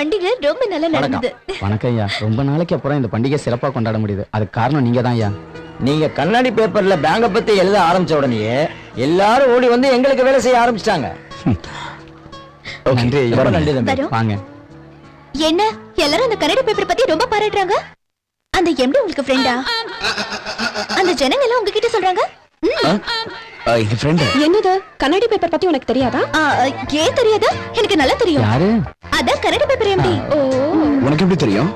பண்டிகை ரொம்ப நல்லா நடந்தது. வணக்கம் ஐயா. ரொம்ப நாளைக்கு அப்புறம் இந்த பண்டிகை சிறப்பா கொண்டாட முடியுது. அதுக்கு காரணம் நீங்க தான் ஐயா. நீங்க கண்ணாடி பேப்பர்ல பேங்க பத்தி எழுத ஆரம்பிச்ச உடனேயே எல்லாரும் ஓடி வந்து எங்களுக்கு வேலை செய்ய ஆரம்பிச்சிட்டாங்க. நன்றி ஐயா. நன்றி தம்பி. வரோம். வாங்க. என்ன எல்லாரும் அந்த கன்னட பேப்பர் பத்தி ரொம்ப பாராட்டுறாங்க? அந்த எம்டி உங்களுக்கு ஃப்ரெண்டா? அந்த ஜனங்க எல்லாம் உங்ககிட்ட சொல்றாங்க. எங்க ஃப்ரெண்ட். என்னது கன்னட பேப்பர் பத்தி உனக்கு தெரியாதா? ஏன் தெரியாதா? எனக்கு நல்லா தெரியும். யாரு? அதான் கன்னட பேப்பர் எம்டி. ஓ, உனக்கு எப்படி தெரியும்?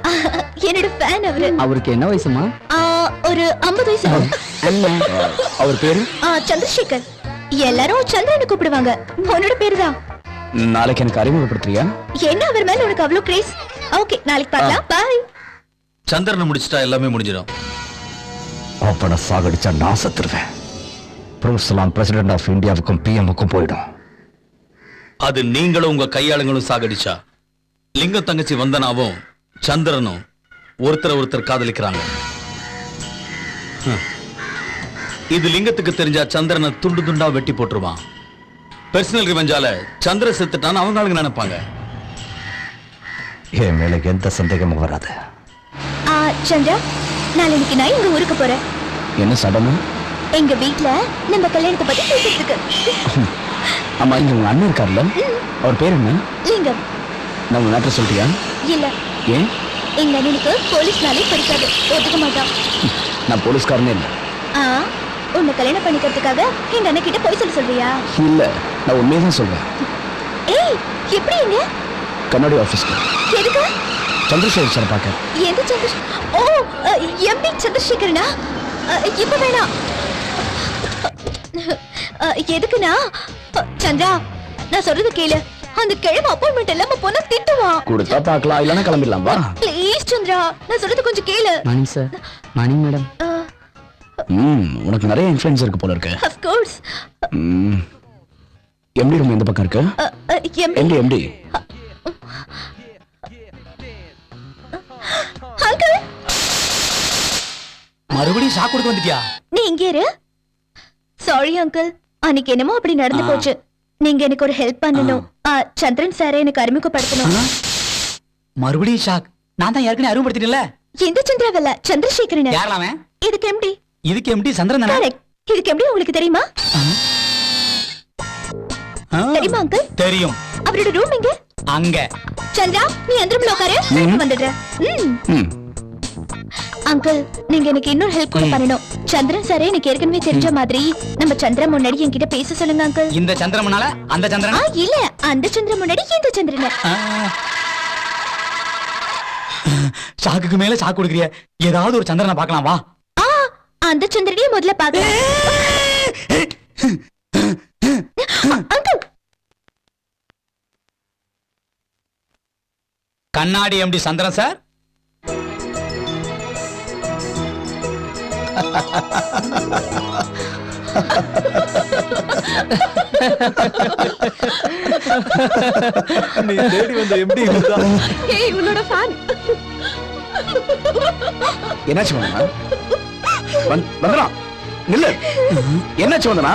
என்னோட ஃபேன் அவரு. அவருக்கு என்ன வயசுமா? ஒரு 50 வயசு இருக்கும். அவர் பேரு? சந்திரசேகர். எல்லாரும் சந்திரனை கூப்பிடுவாங்க. உன்னோட பேரு தான். நாளைக்கு எனக்கு அறிமுகப்படுத்துறியா? என்ன அவர் மேல உனக்கு அவ்வளவு கிரேஸ்? ஓகே, நாளைக்கு பார்க்கலாம். பை. சந்திரனை முடிச்சிட்டா எல்லாமே முடிஞ்சிடும். அப்பனை சாகடிச்சா நான் செத்துருவேன். ப்ரூஸ்லாம் பிரசிடென்ட் ஆஃப் இந்தியாவுக்கும் பிஎம்முக்கும் போயிடும். அது நீங்களும் உங்க கையாளுங்களும் சாகடிச்சா லிங்கம் தங்கச்சி வந்தனாவும் சந்திரனும் ஒருத்தர் காதலிக்கிறாங்க. இது லிங்கத்துக்கு தெரிஞ்சா சந்திரனை துண்டு துண்டா வெட்டி போட்டுருவான். பர்சனல் ரிவெஞ்சால சந்திர செத்துட்டான்னு அவங்க ஆளுங்க நினைப்பாங்க. என் மேல எந்த சந்தேகமும் வராது. சந்திரா, நாளைக்கு நான் எங்க ஊருக்கு போறேன். என்ன சடனு? எங்க வீட்ல நம்ம கல்யாணத்தை பத்தி பேசிட்டு ஆமா, இங்க உங்க அண்ணன் இருக்கார்ல, அவர் பேர் என்ன? லிங்கம். நம்ம மேட்டர் சொல்லிட்டியா? இல்ல. ஏன்? எங்க அண்ணனுக்கு போலீஸ்னாலே பிடிக்காது, ஒத்துக்க மாட்டான். நான் போலீஸ்காரனே இல்லை. உன்னை கல்யாணம் பண்ணிக்கிறதுக்காக எங்க அண்ணன் கிட்ட போய் சொல்றியா? இல்ல, நான் உண்மையதான் சொல்றேன். ஏய், எப்படி எங்க? கண்ணாடி ஆபீஸ்க்கு. எதுக்கு? சந்திரசேகர் சார் பார்க்க. எந்த சந்திரசேகர்? ஓ, எம்டி சந்திரசேகரனா? இப்ப வேணாம். எதுக்குனா, சந்திரா, நான் சொல்றது கேளு. அந்த கிழமை அப்பாயின்மெண்ட் இல்லாம போனா திட்டுவான். கொடுத்தா பார்க்கலாம், இல்லனா கிளம்பிடலாம். வா ப்ளீஸ் சந்திரா, நான் சொல்றது கொஞ்சம் கேளு. Morning sir. Morning madam. உனக்கு நிறைய இன்ஃப்ளூயன்ஸ் இருக்கு போல இருக்கு. Of course. எம்டி ரூம் எந்த பக்கம் இருக்கு? MD MD. அங்கிள், மறுபடியும் ஷாக் கொடுக்க வந்துட்டியா? நீ இங்கே இரு. சாரி அங்கிள், அன்னைக்கு என்னமோ அப்படி நடந்து போச்சு. நீங்க எனக்கு ஒரு ஹெல்ப் பண்ணணும். சந்திரன் சாரை எனக்கு அறிமுகப்படுத்தணும். மறுபடியும் ஷாக்? நான் தான் ஏற்கனவே அறிமுகப்படுத்திட்டேன்ல. எந்த சந்திராவல்ல, சந்திரசேகரன். யாரலாமே? இதுக்கு எம்டி. இதுக்கு எம்டி சந்திரன் தானே? கரெக்ட். இதுக்கு எம்டி உங்களுக்கு தெரியுமா? தெரியுமா அங்கிள்? தெரியும். அவரோட ரூம் எங்க? அங்க. சந்திரா, நீ அந்த ரூம்ல உட்காரு, நான் வந்துடுறேன். அங்கிள், நீங்க எனக்கு இன்னொரு ஹெல்ப் கூட பண்ணணும். சந்திரன் சாரே எனக்கு ஏற்கனவே தெரிஞ்ச மாதிரி நம்ம சந்திரன் முன்னாடி என்கிட்ட பேச சொல்லுங்க அங்கிள். இந்த சந்திரன் முன்னால அந்த சந்திரன்? இல்ல, அந்த சந்திரன் முன்னாடி இந்த சந்திரன். ஷாக்குக்கு மேல ஷாக் கொடுக்கறிய. ஏதாவது ஒரு சந்திரனை பார்க்கலாம் வா. அந்த சந்திரனையே முதல்ல பார்க்கலாம். அங்கிள், கண்ணாடி எம்டி சந்திரன் சார். நீ தேடி வந்த எம்டி இதுதான். ஏய், உன்னோட ஃபேன். என்னாச்சு வந்தனா? வந்தனா நில்லு. என்னாச்சு வந்தனா?